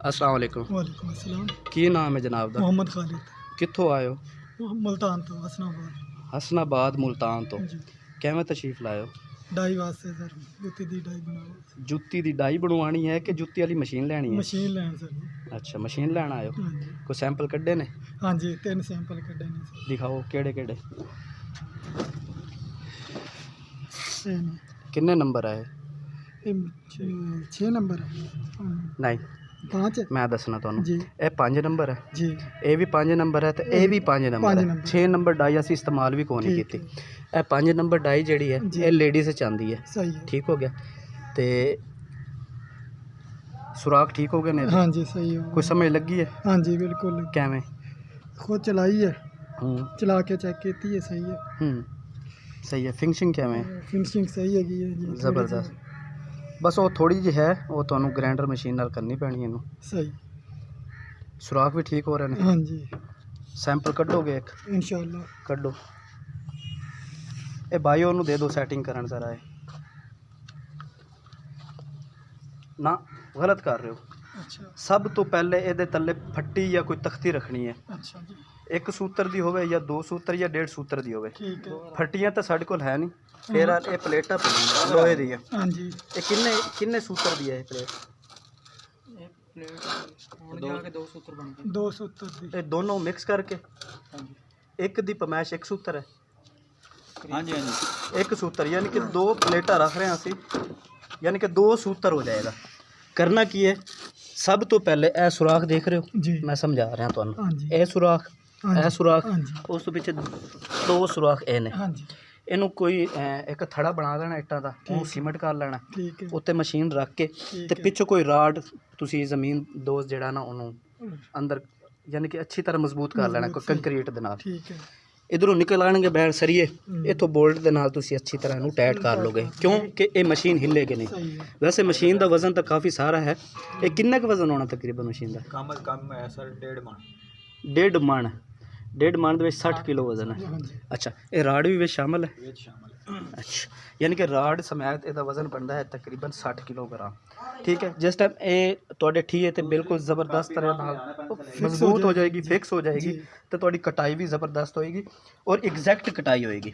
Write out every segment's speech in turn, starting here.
अस्सलाम वालेकुम। वालेकुम अस्सलाम। की नाम है जनाब दा? मोहम्मद खालिद। कित्थों आए हो? मुल्तान तो हसनाबाद हसनाबाद मुल्तान तो। जी। किवें तशरीफ लाए हो? डाई वास्ते सर, जुत्ती दी डाई बनाओ। जुत्ती दी डाई बनवानी है कि जुत्ती वाली मशीन लैनी है? मशीन लैन सर। अच्छा मशीन लैन आए हो। हाँ जी। कोई सैंपल कड्ढे ने? हाँ जी, 3 सैंपल कड्ढे ने सर। दिखाओ केड़े केड़े। ਇਹ किन्ने नंबर आए? 6 नंबर है। नहीं 5 मैं दसना तुहानू। जी ਇਹ 5 नंबर है, जी। ਇਹ ਵੀ 5 ਨੰਬਰ ਹੈ ਤੇ ਇਹ ਵੀ 5 ਨੰਬਰ ਪੰਜ ਹੈ। ਨੰਬਰ। 6 ਨੰਬਰ ਡਾਈ ਅਸੀਂ ਇਸਤੇਮਾਲ ਵੀ ਕੋਈ ਨਹੀਂ ਠੀਕ ਕੀਤੀ। ਇਹ 5 ਨੰਬਰ ਡਾਈ ਜਿਹੜੀ ਹੈ ਜੀ। ਇਹ ਲੇਡੀਜ਼ ਚ ਆਂਦੀ ਹੈ। सही है। ठीक हो गया ਤੇ सुराख ठीक हो गए ने? हाँ जी सही है। कोई समझ लगी है? हाँ जी बिल्कुल। कैवें? खुद चलाई है, हम्म चला के चेक की है। सही है। सही है। फिनिशिंग कैवें? फिनिशिंग सही है जी। ज़बरदस्त। बस वो थोड़ी जी है, वो तुहानू ग्राइंडर मशीन नाल करनी पैनी है। सही। सुराख भी ठीक हो रहे हैं। हाँ जी सैंपल कड्डोगे एक? इंशाल्लाह। कड्डो। ए भाई ओनू दे दो सैटिंग करन जरा। ना गलत कर रहे हो। अच्छा सब तो पहले ये तले फट्टी या कोई तख्ती रखनी है। अच्छा जी। एक सूत्र दी होवे या 2 सूत्र या 1.5 सूत्र दी होवे। ठीक है। फट्टियां तो साढ़े कोल है नहीं। फिर ये प्लेटा लोहे दी है। हाँ जी। ये किन्ने किन्ने सूत्र दी है ये प्लेट? दो सूत्र दी। ये दोनों मिक्स करके एक दी पमैश एक सूत्र है। हाँ जी हाँ जी। एक सूत्र यानी कि 2 प्लेटा रख रहे हैं असी, यानी कि 2 सूत्र हो जाएगा। करना की है, सब तो पहले ए सुराख देख रहे हो जी। मैं समझा रहा तुहानू। हाँ जी। ए सुराख हाँ जी। ए सुराख हाँ जी। उस तो पीछे 2 सुराख ए ने। हाँ जी ਇਹਨੂੰ ਕੋਈ ਇੱਕ ਥੜਾ ਬਣਾ ਦੇਣਾ ਇੱਟਾਂ ਦਾ, ਉਹਨੂੰ ਸੀਮੈਂਟ ਕਰ ਲੈਣਾ, ठीक है। ਉੱਤੇ ਮਸ਼ੀਨ ਰੱਖ ਕੇ ਠੀਕ ਤੇ ਹੈ। ਪਿੱਛੋਂ ਕੋਈ ਰਾਡ ਤੁਸੀਂ ਜ਼ਮੀਨ ਦੋਜ਼ ਜਿਹੜਾ ਨਾ ਉਹਨੂੰ ਅੰਦਰ ਯਾਨੀ ਕਿ ਅੱਛੀ ਤਰ੍ਹਾਂ ਮਜ਼ਬੂਤ ਕਰ ਲੈਣਾ ਕੋਈ ਕੰਕਰੀਟ ਦੇ ਨਾਲ। ठीक है। ਇਧਰੋਂ ਨਿਕਲ ਆਣਗੇ ਬੈਰ ਸਰੀਏ, ਇੱਥੋਂ ਬੋਲਟ ਦੇ ਨਾਲ ਤੁਸੀਂ ਅੱਛੀ ਤਰ੍ਹਾਂ ਇਹਨੂੰ ਟਾਈਟ ਕਰ ਲੋਗੇ ਕਿਉਂਕਿ ਇਹ ਮਸ਼ੀਨ ਹਿੱਲੇਗੀ ਨਹੀਂ। सही है। ਵੈਸੇ ਮਸ਼ੀਨ ਦਾ ਵਜ਼ਨ ਤਾਂ ਕਾਫੀ ਸਾਰਾ ਹੈ। ਇਹ ਕਿੰਨਾ ਕੁ ਵਜ਼ਨ ਹੋਣਾ ਤਕਰੀਬਨ ਮਸ਼ੀਨ ਦਾ? कम अज कम है सर 1.5 मन। 1.5 ਮਣ। 1.5 ਮਣ ਦੇ ਵਿੱਚ 60 ਕਿਲੋ ਵਜ਼ਨ ਹੈ। हाँ जी ਅੱਛਾ ਇਹ ਰਾਡ ਵੀ ਵਿੱਚ ਸ਼ਾਮਲ ਹੈ? ये शामिल है। अच्छा यानी कि राड समैत ਇਹਦਾ ਵਜ਼ਨ ਬਣਦਾ ਹੈ ਤਕਰੀਬਨ 60 ਕਿਲੋਗ੍ਰਾਮ। ਠੀਕ ਹੈ। ਜਿਸ ਟਾਈਮ ਇਹ ਤੁਹਾਡੇ ਠੀਏ ਤੇ ਬਿਲਕੁਲ ਜ਼ਬਰਦਸਤ ਤਰ੍ਹਾਂ ਨਾਲ ਮਜ਼ਬੂਤ ਹੋ ਜਾਏਗੀ, ਫਿਕਸ ਹੋ ਜਾਏਗੀ ਤੇ ਤੁਹਾਡੀ ਕਟਾਈ ਵੀ ਜ਼ਬਰਦਸਤ ਹੋਏਗੀ ਔਰ ਐਗਜ਼ੈਕਟ ਕਟਾਈ ਹੋਏਗੀ।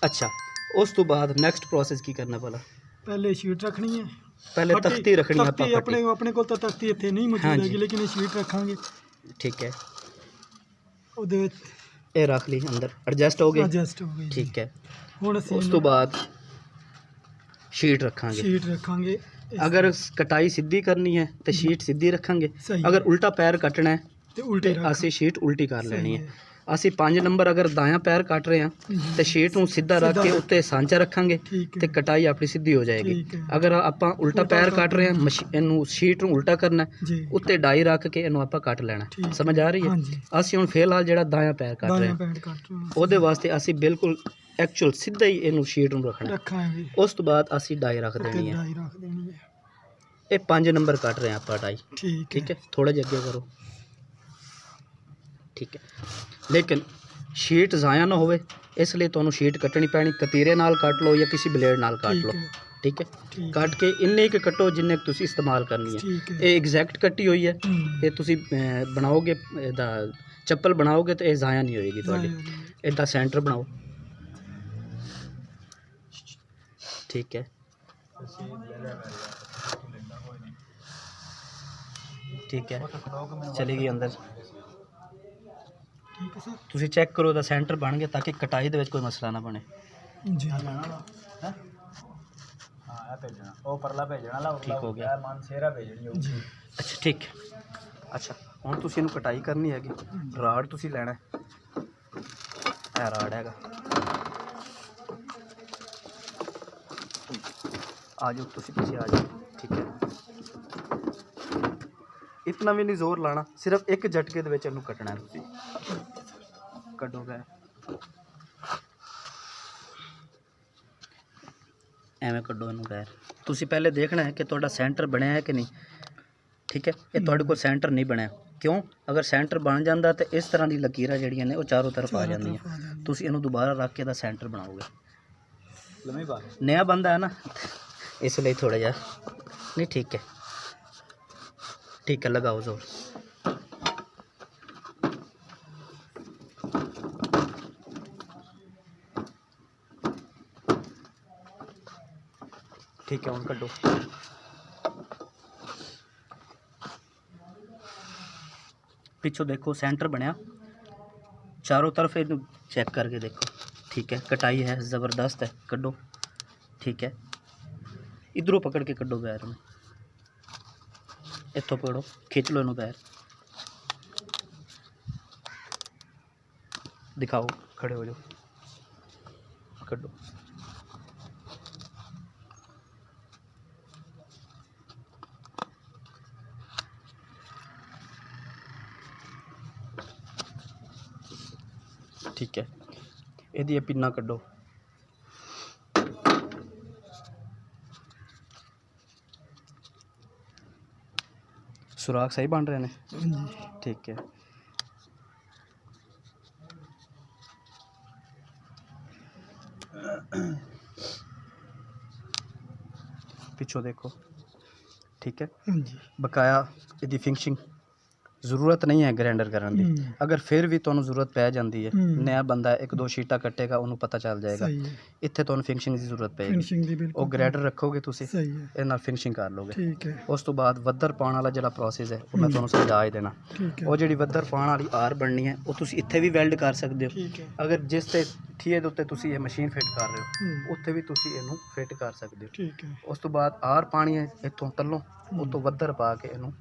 ਅੱਛਾ ਉਸ ਤੋਂ ਬਾਅਦ ਨੈਕਸਟ ਪ੍ਰੋਸੈਸ ਕੀ ਕਰਨਾ ਭਲਾ? पहले शीट रखनी है। ਪਹਿਲੇ ਤਖਤੀ ਰੱਖਣੀ ਆਪਾਂ तख्ती ਫੱਟੀ। अपने को तो तख्ती इत्थे नहीं हाँ मौजूद जी। है, लेकिन ये शीट रखांगे। ठीक है ਉਹਦੇ ਵਿੱਚ ਇਹ ਰੱਖ ਲਈ ਅੰਦਰ ਐਡਜਸਟ ਹੋ ਗਈ। ਐਡਜਸਟ ਹੋ ਗਈ। ਠੀਕ ਹੈ। ਹੁਣ ਅਸੀਂ ਉਸ ਤੋਂ ਬਾਅਦ ਸ਼ੀਟ ਰੱਖਾਂਗੇ। शीट रखांगे। अगर कटाई सीधी करनी है तो शीट सीधी रखांगे, सही अगर उल्टा पैर कटना है ते उल्टे तो रख। ਅਸੀਂ ਸ਼ੀਟ ਉਲਟੀ ਕਰ सही ਲੈਣੀ है। ਹੈ। ਅਸੀਂ 5 ਨੰਬਰ ਅਗਰ ਦਾਇਆ ਪੈਰ ਕੱਟ ਰਹੇ ਹਾਂ ਤੇ ਸ਼ੀਟ ਨੂੰ ਸਿੱਧਾ ਰੱਖ ਕੇ ਉੱਤੇ ਸਾਂਚਾ ਰੱਖਾਂਗੇ ठीक ਤੇ है। ਕਟਾਈ ਆਪਣੀ ਸਿੱਧੀ ਹੋ ਜਾਏਗੀ। ठीक है। ਅਗਰ ਆਪਾਂ ਉਲਟਾ ਪੈਰ ਕੱਟ ਰਹੇ ਹਾਂ ਇਹਨੂੰ ਸ਼ੀਟ ਨੂੰ ਉਲਟਾ ਕਰਨਾ ਹੈ, जी ਉੱਤੇ ਡਾਈ ਰੱਖ ਕੇ ਇਹਨੂੰ ਆਪਾਂ ਕੱਟ ਲੈਣਾ। ठीक ਸਮਝ ਆ ਰਹੀ ਹੈ? हाँ जी। ਅਸੀਂ ਹੁਣ ਫਿਲਹਾਲ ਜਿਹੜਾ ਦਾਇਆ ਪੈਰ ਕੱਟ ਰਹੇ दाया ਹਾਂ पैंट काट रहे ਉਹਦੇ ਵਾਸਤੇ ਅਸੀਂ ਬਿਲਕੁਲ ਐਕਚੁਅਲ ਸਿੱਧਾ ਹੀ ਇਹਨੂੰ ਸ਼ੀਟ ਨੂੰ ਰੱਖਣਾ। रखांगे। ਉਸ ਤੋਂ ਬਾਅਦ ਅਸੀਂ ਡਾਈ ਰੱਖ ਉੱਤੇ ਦੇਣੀ ਹੈ। डाई रख देनी है। ਇਹ 5 ਨੰਬਰ ਕੱਟ ਰਹੇ ਹਾਂ ਆਪਾਂ ਡਾਈ। ठीक ठीक है। थोड़ा जगह ਅੱਗੇ करो। ठीक है। लेकिन शीट ज़ाया ना होवे इसलिए ਤੁਹਾਨੂੰ शीट ਕੱਟਣੀ ਪੈਣੀ। ਕਤੀਰੇ ਨਾਲ ਕੱਟ ਲਓ ਜਾਂ ਕਿਸੇ ਬਲੇਡ ਨਾਲ ਕੱਟ ਲਓ। ठीक है। ठीक है। ठीक ਕੱਟ ਕੇ ਇੰਨੇ ਕੁ ਕੱਟੋ ਜਿੰਨੇ ਕੁ ਤੁਸੀਂ ਇਸਤੇਮਾਲ ਕਰਨੀ ਹੈ। ठीक है। ਇਹ ਐਗਜ਼ੈਕਟ ਕੱਟੀ ਹੋਈ ਹੈ। ਇਹ ਤੁਸੀਂ ਬਣਾਓਗੇ ਇਹਦਾ ਚੱਪਲ ਬਣਾਓਗੇ ਤਾਂ ਇਹ ਜ਼ਾਇਆ ਨਹੀਂ ਹੋਏਗੀ ਤੁਹਾਡੀ। ਇਹਦਾ ਸੈਂਟਰ ਬਣਾਓ। ठीक है। ठीक है चली गई अंदर। ठीक है सर। ਤੁਸੀਂ ਚੈੱਕ ਕਰੋ ਦਾ ਸੈਂਟਰ ਬਣ ਗਿਆ ਤਾਂ ਕਿ ਕਟਾਈ ਦੇ ਵਿੱਚ ਕੋਈ ਮਸਲਾ ਨਾ ਬਣੇ। जी ਹਾਂ ਇਹ ਭੇਜਣਾ ਉਹ ਪਰਲਾ ਭੇਜਣਾ ਲਾ ਠੀਕ ਹੋ ਗਿਆ ਮਨ ਸੇਰਾ ਭੇਜਣੀ जी ਅੱਛਾ ਠੀਕ ਹੈ। ਅੱਛਾ ਹੁਣ ਤੁਸੀਂ ਇਹਨੂੰ ਕਟਾਈ ਕਰਨੀ ਹੈਗੀ। ਰਾੜ ਤੁਸੀਂ ਲੈਣਾ ਹੈ। ਇਹ ਰਾੜ ਹੈਗਾ। ਆ ਜਾਓ ਤੁਸੀਂ ਪਿੱਛੇ ਆ ਜਾਓ। ਠੀਕ ਹੈ। इतना भी नहीं जोर लाना, सिर्फ एक झटके ਦੇ ਵਿੱਚ ਇਹਨੂੰ ਕੱਟਣਾ ਹੈ। ਤੁਸੀਂ ਕੱਢੋਗੇ ਐਵੇਂ ਕੱਢੋ ਇਹਨੂੰ ਪੈਰ। ਤੁਸੀਂ ਪਹਿਲੇ ਦੇਖਣਾ ਹੈ ਕਿ ਤੁਹਾਡਾ ਸੈਂਟਰ ਬਣਿਆ ਹੈ ਕਿ ਨਹੀਂ। ਠੀਕ ਹੈ। ਇਹ ਤੁਹਾਡੇ ਕੋਲ ਸੈਂਟਰ ਨਹੀਂ ਬਣਿਆ ਕਿਉਂ? ਅਗਰ ਸੈਂਟਰ ਬਣ ਜਾਂਦਾ ਤਾਂ ਇਸ ਤਰ੍ਹਾਂ ਦੀ ਲਕੀਰਾਂ ਜਿਹੜੀਆਂ ਨੇ ਉਹ ਚਾਰੋਂ ਤਰਫ ਆ ਜਾਂਦੀਆਂ। ਤੁਸੀਂ ਇਹਨੂੰ ਦੁਬਾਰਾ ਰੱਖ ਕੇ ਇਹਦਾ ਸੈਂਟਰ ਬਣਾਓਗੇ। ਨया ਬੰਦਾ ਹੈ ਨਾ ਇਸ ਲਈ ਥੋੜਾ ਜਿਹਾ ਨਹੀਂ। ਠੀਕ ਹੈ। ठीक है, लगाओ जोर। ठीक है, उन कड्डो। पिछो देखो सेंटर बनया, चारों तरफ इन चेक करके देखो। ठीक है, कटाई है ज़बरदस्त है, कड्डो। ठीक है, इधरों पकड़ के कड्डो पैर में, इतों पकड़ो, खींच लो इनू पैर, दिखाओ, खड़े हो जाओ, कड्डो। ठीक है, ਇਹਦੀ ਪਿੰਨਾ ਕੱਢੋ। सुराख सही बन रहे हैं? जी। ठीक है, पिछो देखो। ठीक है, जी। बकाया ਇਹਦੀ ਫਿਨਿਸ਼ਿੰਗ ਜ਼ਰੂਰਤ ਨਹੀਂ ਹੈ ਗ੍ਰੈਂਡਰ ਕਰਨ ਦੀ। ਅਗਰ ਫਿਰ ਵੀ ਤੁਹਾਨੂੰ ਜ਼ਰੂਰਤ ਪੈ ਜਾਂਦੀ ਹੈ, ਨया ਬੰਦਾ ਇੱਕ ਦੋ ਸ਼ੀਟਾਂ ਕੱਟੇਗਾ, ਉਹਨੂੰ ਪਤਾ ਚੱਲ ਜਾਏਗਾ। ਸਹੀ ਹੈ। ਇੱਥੇ ਤੁਹਾਨੂੰ ਫਿਨਿਸ਼ਿੰਗ ਦੀ ਜ਼ਰੂਰਤ ਪਏਗੀ। ਫਿਨਿਸ਼ਿੰਗ ਦੀ ਬਿਲਕੁਲ। ਉਹ ਗ੍ਰੈਂਡਰ ਰੱਖੋਗੇ ਤੁਸੀਂ, ਸਹੀ ਹੈ। ਇਹ ਨਾਲ ਫਿਨਿਸ਼ਿੰਗ ਕਰ ਲੋਗੇ। ਠੀਕ ਹੈ। ਉਸ ਤੋਂ ਬਾਅਦ ਵੱਦਰ ਪਾਉਣ ਵਾਲਾ ਜਿਹੜਾ ਪ੍ਰੋਸੈਸ ਹੈ ਉਹ ਮੈਂ ਤੁਹਾਨੂੰ ਸਮਝਾ ਹੀ ਦੇਣਾ। ਠੀਕ ਹੈ। ਉਹ ਜਿਹੜੀ ਵੱਦਰ ਪਾਉਣ ਵਾਲੀ ਆਰ ਬਣਨੀ ਹੈ, ਉਹ ਤੁਸੀਂ ਇੱਥੇ ਵੀ ਵੈਲਡ ਕਰ ਸਕਦੇ ਹੋ। ਠੀਕ ਹੈ। ਅਗਰ ਜਿਸ ਤੇ ਠੀਏ ਦੇ ਉੱਤੇ ਤੁਸੀਂ ਇਹ ਮਸ਼ੀਨ ਫਿੱਟ ਕਰ ਰਹੇ ਹੋ, ਉੱਥੇ ਵੀ ਤੁਸੀਂ ਇਹਨੂੰ ਫਿੱਟ ਕਰ ਸਕਦੇ ਹੋ। ਠੀਕ ਹੈ। ਉਸ ਤੋਂ ਬਾਅਦ ਆਰ ਪਾਣੀ ਹੈ ਇੱਥੋਂ ਤੱਲੋਂ, ਉੱਤੋਂ ਵੱਦਰ ਪਾ ਕੇ ਇਹਨੂੰ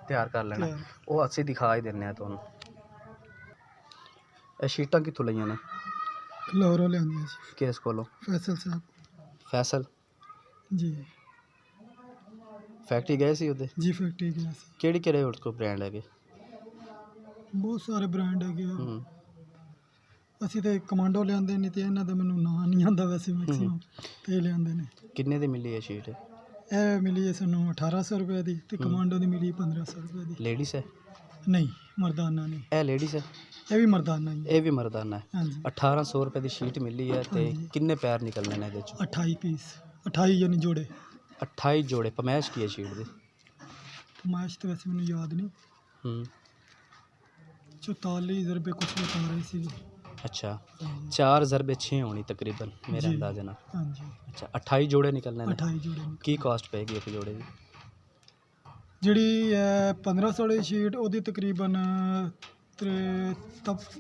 ਤਿਆਰ ਕਰ ਲੈਣਾ। ਉਹ ਅਸੀਂ ਦਿਖਾ ਹੀ ਦਿੰਦੇ ਹਾਂ ਤੁਹਾਨੂੰ। ਇਹ ਸ਼ੀਟਾਂ ਕਿੱਥੋਂ ਲਈਆਂ ਨੇ? ਲਾਹੌਰੋਂ ਲਿਆਂਦੀਆਂ ਜੀ। ਕਿਸ ਕੋਲੋਂ? ਫੈਸਲ ਸਾਹਿਬ। ਫੈਸਲ ਜੀ। ਫੈਕਟਰੀ ਗਏ ਸੀ ਉਹਦੇ? ਜੀ ਫੈਕਟਰੀ ਗਿਆ ਸੀ। ਕਿਹੜੀ ਕਿਹੜੇ ਉਹਦੇ ਕੋਲ ਬ੍ਰਾਂਡ ਹੈਗੇ? ਬਹੁਤ ਸਾਰੇ ਬ੍ਰਾਂਡ ਹੈਗੇ ਆ। ਹੂੰ। ਅਸੀਂ ਤਾਂ ਕਮਾਂਡੋ ਲਿਆਂਦੇ ਨੇ, ਤੇ ਇਹਨਾਂ ਦਾ ਮੈਨੂੰ ਨਾਂ ਨਹੀਂ ਆਉਂਦਾ ਵੈਸੇ ਮੈਕਸਿਮਮ, ਤੇ ਇਹ ਲਿਆਂਦੇ ਨੇ। ਕਿੰਨੇ ਦੀ ਮਿਲੀ ਇਹ ਸ਼ੀਟ? ਇਹ ਮਿਲੀ ਹੈ ਸਾਨੂੰ 1800 ਰੁਪਏ ਦੀ, ਤੇ ਕਮਾਂਡੋ ਦੀ ਮਿਲੀ 1500 ਰੁਪਏ ਦੀ। ਲੇਡੀਜ਼ ਹੈ? ਨਹੀਂ, ਮਰਦਾਨਾ ਨਹੀਂ। ਇਹ ਲੇਡੀਜ਼ ਹੈ? ਇਹ ਵੀ ਮਰਦਾਨਾ ਹੀ ਹੈ। ਇਹ ਵੀ ਮਰਦਾਨਾ ਹੈ। ਹਾਂਜੀ। 1800 ਰੁਪਏ ਦੀ ਸ਼ੀਟ ਮਿਲੀ ਹੈ। ਤੇ ਹਾਂਜੀ। ਕਿੰਨੇ ਪੈਰ ਨਿਕਲਣੇ ਨੇ ਇਹਦੇ ਚੋਂ? 28 ਪੀਸ, 28 ਯਾਨੀ ਜੋੜੇ। 28 ਜੋੜੇ। ਪਮੈਸ਼ ਕੀ ਹੈ ਸ਼ੀਟ ਦੀ? ਕਮਾਇਸ਼ ਤਾਂ ਵੈਸੇ ਮੈਨੂੰ ਯਾਦ ਨਹੀਂ। ਹੂੰ। 44 ਰੁਪਏ ਕੁਛ ਬਤਾ ਰਹੇ ਸੀ। अच्छा, 4 ज़रबे 6 होनी तकरीबन मेरे जी। अंदाजे ना। हाँ जी। अच्छा, 28 जोड़े निकलने ने। 28 जोड़े की कॉस्ट पेगी एक जोड़े की? ਜਿਹੜੀ 1500 ਵਾਲੀ ਸ਼ੀਟ ਉਹਦੀ ਤਕਰੀਬਨ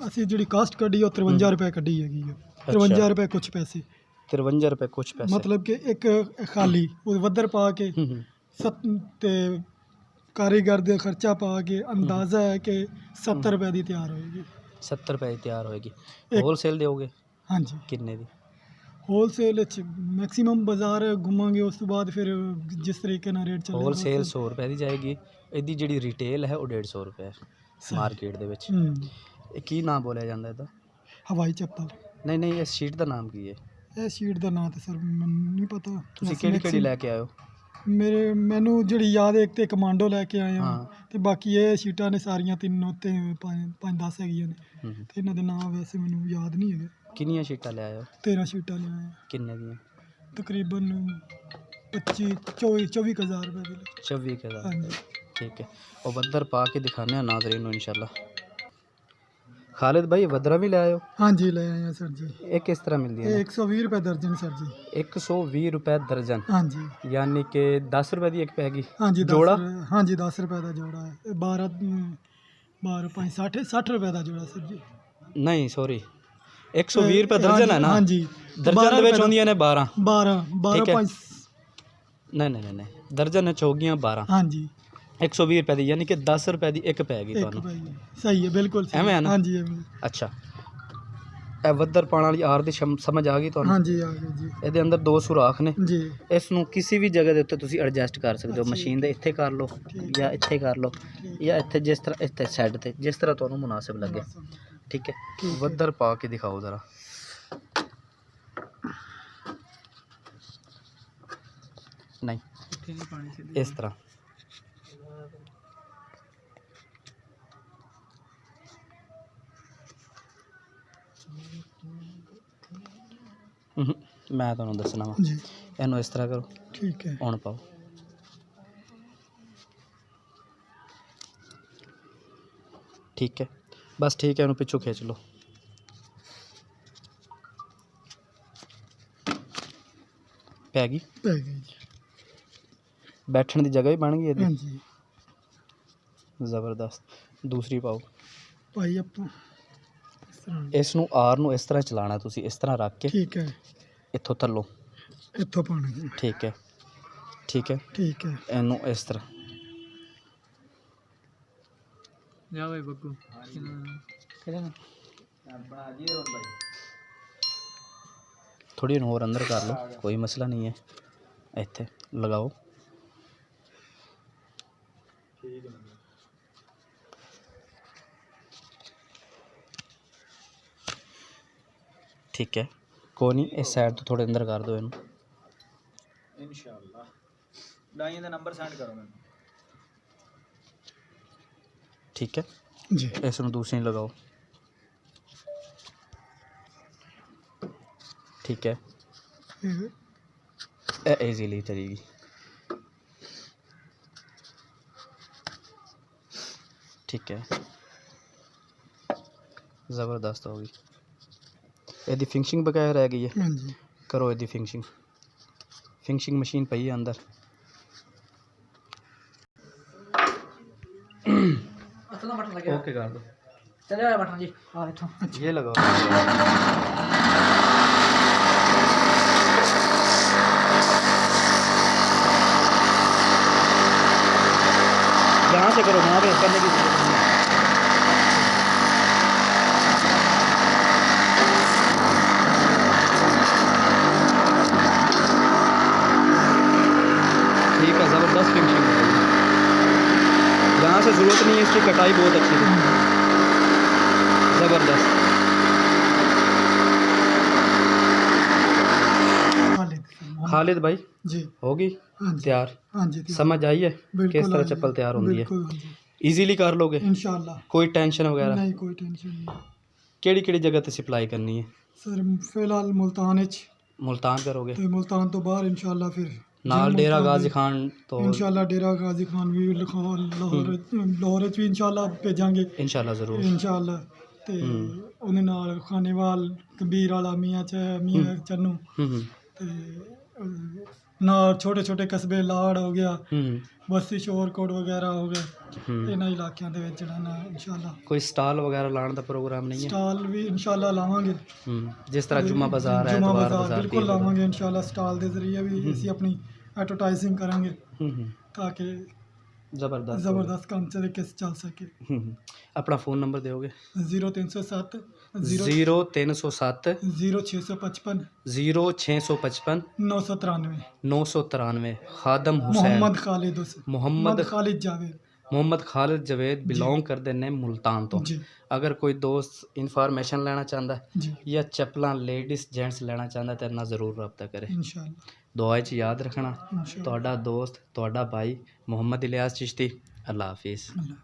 ਅਸੀਂ ਜਿਹੜੀ ਕਾਸਟ ਕੱਢੀ ਉਹ 53 ਰੁਪਏ ਕੱਢੀ ਹੈਗੀ ਆ। 53 ਰੁਪਏ ਕੁਛ ਪੈਸੇ। 53 ਰੁਪਏ ਕੁਛ ਪੈਸੇ। ਮਤਲਬ ਕਿ ਇੱਕ ਖਾਲੀ ਉਹ ਵੱਦਰ ਪਾ ਕੇ ਤੇ ਕਾਰੀਗਰ ਦਾ ਖਰਚਾ ਪਾ ਕੇ ਅੰਦਾਜ਼ਾ ਹੈ ਕਿ 70 ਰੁਪਏ ਦੀ ਤਿਆਰ ਹੋਏਗੀ। 70 ਰੁਪਏ ਦੀ ਤਿਆਰ ਹੋਏਗੀ। ਹੋਲਸੇਲ ਦਿਓਗੇ? ਹਾਂਜੀ। ਕਿੰਨੇ ਦੀ? ਹੋਲਸੇਲ ਚ ਮੈਕਸਿਮਮ ਬਾਜ਼ਾਰ ਘੁੰਮਾਂਗੇ, ਉਸ ਤੋਂ ਬਾਅਦ ਫਿਰ ਜਿਸ ਤਰੀਕੇ ਨਾਲ ਰੇਟ ਚੱਲੇਗਾ। ਹੋਲਸੇਲ 100 ਰੁਪਏ ਦੀ ਜਾਏਗੀ। ਇਹਦੀ ਜਿਹੜੀ ਰਿਟੇਲ ਹੈ ਉਹ 150 ਰੁਪਏ ਹੈ ਮਾਰਕੀਟ ਦੇ ਵਿੱਚ। ਇਹ ਕੀ ਨਾਮ ਬੋਲਿਆ ਜਾਂਦਾ ਇਹਦਾ? ਹਵਾਈ ਚੱਪਲ। ਨਹੀਂ ਨਹੀਂ, ਇਸ ਸ਼ੀਟ ਦਾ ਨਾਮ ਕੀ ਹੈ? ਇਹ ਸ਼ੀਟ ਦਾ ਨਾਮ ਤਾਂ ਸਰ ਮੈਨੂੰ ਨਹੀਂ ਪਤਾ। ਤੁਸੀਂ ਕਿਹੜੀ ਕਿਹੜੀ ਲੈ ਕੇ ਆਏ ਹੋ? ਮੈਨੂੰ ਜਿਹੜੀ ਯਾਦ ਹੈ, ਇੱਕ ਤੇ ਕਮਾਂਡੋ ਲੈ ਕੇ ਆਏ ਹਾਂ, ਹਾਂ। ਤੇ ਬਾਕੀ ਇਹ ਸ਼ੀਟਾਂ ਨੇ ਸਾਰੀਆਂ ਤਿੰਨ ਉੱਤੇ 5-10 ਹੈਗੀਆਂ ਨੇ, ਤੇ ਇਹਨਾਂ ਦੇ ਨਾਮ ਵੈਸੇ ਮੈਨੂੰ ਯਾਦ ਨਹੀਂ ਹੈਗੇ। ਕਿੰਨੀਆਂ ਸ਼ੀਟਾਂ ਲੈ ਆਏ ਹੋ? 13 ਸ਼ੀਟਾਂ ਲਿਆਏ। ਕਿੰਨੇ ਦੀਆਂ? ਤਕਰੀਬਨ 24,000 ਰੁਪਏ ਦੀ। 24,000। ਹਾਂਜੀ। ठीक है, और वद्दर पा के दिखाने हैं नाजरीन इंशाल्लाह। खालिद भाई वद्दरा भी ले आए हो? हाँ जी, ले आए हैं सर जी। ये किस तरह मिलती है? 120 रुपए दर्जन सर जी। 120 रुपए दर्जन? हाँ जी। यानी कि 10 रुपए की एक पैगी? हाँ जी। जोड़ा? हाँ जी, 10 रुपए का जोड़ा है। 12 5 60 रुपए का जोड़ा सर जी। नहीं सॉरी, 120 रुपए दर्जन है ना? हाँ जी। दर्जन ਦੇ ਵਿੱਚ ਹੁੰਦੀਆਂ ਨੇ 12 5। नहीं नहीं नहीं, दर्जन ਵਿੱਚ ਹੋ ਗਈਆਂ 12। हाँ जी। 120 रुपए ਦੀ, यानी कि 10 रुपए ਦੀ ਇੱਕ ਪੈਗੀ एक ਤੁਹਾਨੂੰ। भाई सही है, बिल्कुल सही। ਐਵੇਂ ਹੈ ਨਾ? हाँ जी, एवं। ਅੱਛਾ, ਇਹ ਵੱਦਰ ਪਾਉਣ ਵਾਲੀ ਆਰ ਦੀ ਸਮਝ ਆ ਗਈ ਤੁਹਾਨੂੰ? हाँ जी, आ गई जी। ਇਹਦੇ ਅੰਦਰ 2 ਸੁਰਾਖ ਨੇ। जी। ਇਸ ਨੂੰ ਕਿਸੇ ਵੀ ਜਗ੍ਹਾ ਦੇ ਉੱਤੇ ਤੁਸੀਂ ਐਡਜਸਟ ਕਰ ਸਕਦੇ ਹੋ। ਮਸ਼ੀਨ ਦੇ ਇੱਥੇ ਕਰ ਲਓ ਜਾਂ ਇੱਥੇ ਕਰ ਲਓ, ਜਾਂ ਇੱਥੇ ਜਿਸ ਤਰ੍ਹਾਂ ਇੱਥੇ ਸਾਈਡ ਤੇ ਜਿਸ ਤਰ੍ਹਾਂ ਤੁਹਾਨੂੰ ਮੁਨਾਸਿਬ ਲੱਗੇ। ਠੀਕ ਹੈ, ਵੱਦਰ ਪਾ ਕੇ ਦਿਖਾਓ ਜ਼ਰਾ। ਨਹੀਂ, ਇਸ ਤਰ੍ਹਾਂ। ਮੈਂ ਤੁਹਾਨੂੰ ਦੱਸਣਾ ਵਾ। जी। ਇਹਨੂੰ ਇਸ ਤਰ੍ਹਾਂ ਕਰੋ, ठीक है। ਹੁਣ ਪਾਓ। ठीक है, बस ठीक है, उन्हें पिछू खींच लो। पै गई, ਪੈ ਗਈ ਜੀ। बैठने की जगह भी बन गई है। ਹਾਂਜੀ ज़बरदस्त। दूसरी पाओ। ਭਾਈ ਆਪਾਂ ਇਸ ਤਰ੍ਹਾਂ इस नूं आर नूं इस तरह चलाना, तुसी इस तरह रख के ਠੀਕ ਹੈ इत्थों थल्लों। ਇੱਥੋਂ ਪਾਣਾ ਜੀ। ठीक है, ठीक है, ਠੀਕ ਹੈ इनू इस तरह ਜਾ ਓਏ ਬੱਗੂ थोड़ी और अंदर कर लो, कोई मसला नहीं है। इत्थे लगाओ। ठीक है, कोई नहीं, इस साइड तो थोड़े अंदर कर दो इनू। इंशाअल्लाह डाइयां दा नंबर सेंड करो मैनू। ठीक है, ਜੀ इस नूं दूसरी लगाओ। ठीक है, ਇਹ इजीली तरीगी। ठीक है, ज़बरदस्त होगी। ਇਹਦੀ ਫਿੰਗਸ਼ਿੰਗ ਬਕਾਇਆ ਰਹਿ ਗਈ ਹੈ। ਹਾਂਜੀ ਕਰੋ ਇਹਦੀ ਫਿੰਗਸ਼ਿੰਗ ਮਸ਼ੀਨ ਪਈ ਹੈ ਅੰਦਰ। ओके कर दो। ਚਲੇ ਆ ਬਟਨ ਜੀ ਆ ਇੱਥੋਂ ये लगाओ। यहाँ से करो, वहाँ पे करने की जरूरत नहीं है। ठीक है, ज़बरदस्त फिनिशिंग है। यहाँ से ज़रूरत नहीं है, इसकी कटाई बहुत अच्छी थी, ज़बरदस्त। खालिद भाई जी होगी ਹਾਂਜੀ तैयार? ਹਾਂਜੀ समझ आई है बिल्कुल किस तरह हाँ जी, चप्पल तैयार होती है? बिल्कुल हाँ जी, ईजीली कर लोगे, इंशाल्लाह। कोई टेंशन वगैरह? नहीं कोई टेंशन नहीं ਕਿਹੜੀ ਜਗ੍ਹਾ ਤੇ ਸਪਲਾਈ ਕਰਨੀ ਹੈ? ਸਰ ਫਿਲਹਾਲ ਮੁਲਤਾਨ ਵਿੱਚ ਮੁਲਤਾਨ ਕਰੋਗੇ? ਤੇ ਮੁਲਤਾਨ ਤੋਂ ਬਾਹਰ ਇੰਸ਼ਾਅੱਲਾ ਫਿਰ ਨਾਲ ਡੇਰਾ ਗਾਜ਼ੀ ਖਾਨ ਤੋਂ ਇੰਸ਼ਾਅੱਲਾ ਡੇਰਾ ਗਾਜ਼ੀ ਖਾਨ ਵੀ ਲਾਹੌਰ ਵਿੱਚ ਵੀ ਇੰਸ਼ਾਅੱਲਾ ਭੇਜਾਂਗੇ ਇਨਸ਼ਾਅੱਲਾ ਜ਼ਰੂਰ। ਇੰਸ਼ਾਅੱਲਾ ਤੇ ਉਹਦੇ ਨਾਲ ਖਾਨੇਵਾਲ ਕਬੀਰ ਵਾਲਾ ਮੀਆਂ ਚੰਨੂ ਤੇ ਨਾਲ ਛੋਟੇ ਛੋਟੇ ਕਸਬੇ ਲਾੜ ਹੋ ਗਿਆ, ਬਸਤੀ ਸ਼ੋਰਕੋਟ ਵਗੈਰਾ ਹੋ ਗਿਆ, ਇਹਨਾਂ ਇਲਾਕਿਆਂ ਦੇ ਵਿੱਚ ਜਿਹੜਾ ਨਾ ਇੰਸ਼ਾਅੱਲਾ ਕੋਈ ਸਟਾਲ ਵਗੈਰਹ ਲਾਉਣ ਦਾ ਪ੍ਰੋਗਰਾਮ ਨਹੀਂ ਹੈ? ਸਟਾਲ ਵੀ ਇੰਸ਼ਾਅੱਲਾ ਲਾਵਾਂਗੇ। ਜਿਸ ਤਰ੍ਹਾਂ ਜੁਮਾ ਬਾਜ਼ਾਰ ਹੈ, ਜੁਮਾ ਐਤਵਾਰ ਬਾਜ਼ਾਰ ਬਾਜ਼ਾਰ ਬਿਲਕੁਲ ਲਾਵਾਂਗੇ ਇੰਸ਼ਾਅੱਲਾ। ਸਟਾਲ ਦੇ ਜ਼ਰੀਏ ਵੀ ਅਸੀਂ ਆਪਣੀ ਐਡਵਰਟਾਈਜ਼ਿੰਗ ਕਰਾਂਗੇ ਤਾਂ ਕਿ ਜ਼ਬਰਦਸਤ ਕੰਮ ਤਰੀਕੇ ਸੇ ਚੱਲ ਸਕੇ। ਆਪਣਾ फ़ोन नंबर दोगे? 0307 0307 0655 0655 993 993। खादम हुसैन मोहम्मद खालिद जावेद मोहम्मद खालिद जवेद बिलोंग करते ने मुल्तान तो। जी अगर कोई दोस्त इन्फॉर्मेशन लेना चाहता है जी या चप्पलां लेडीज़ जेंट्स लेना चाहता है तेरे नाल ज़रूर रब्ता करे। इंशाअल्लाह दुआ च याद रखना। इंशाअल्लाह। ਤੁਹਾਡਾ ਦੋਸਤ, ਤੁਹਾਡਾ ਭਾਈ ਮੁਹੰਮਦ ਇਲਿਆਸ ਚਿਸ਼ਤੀ। ਅੱਲਾ ਹਾਫਿਜ਼। अल्लाह।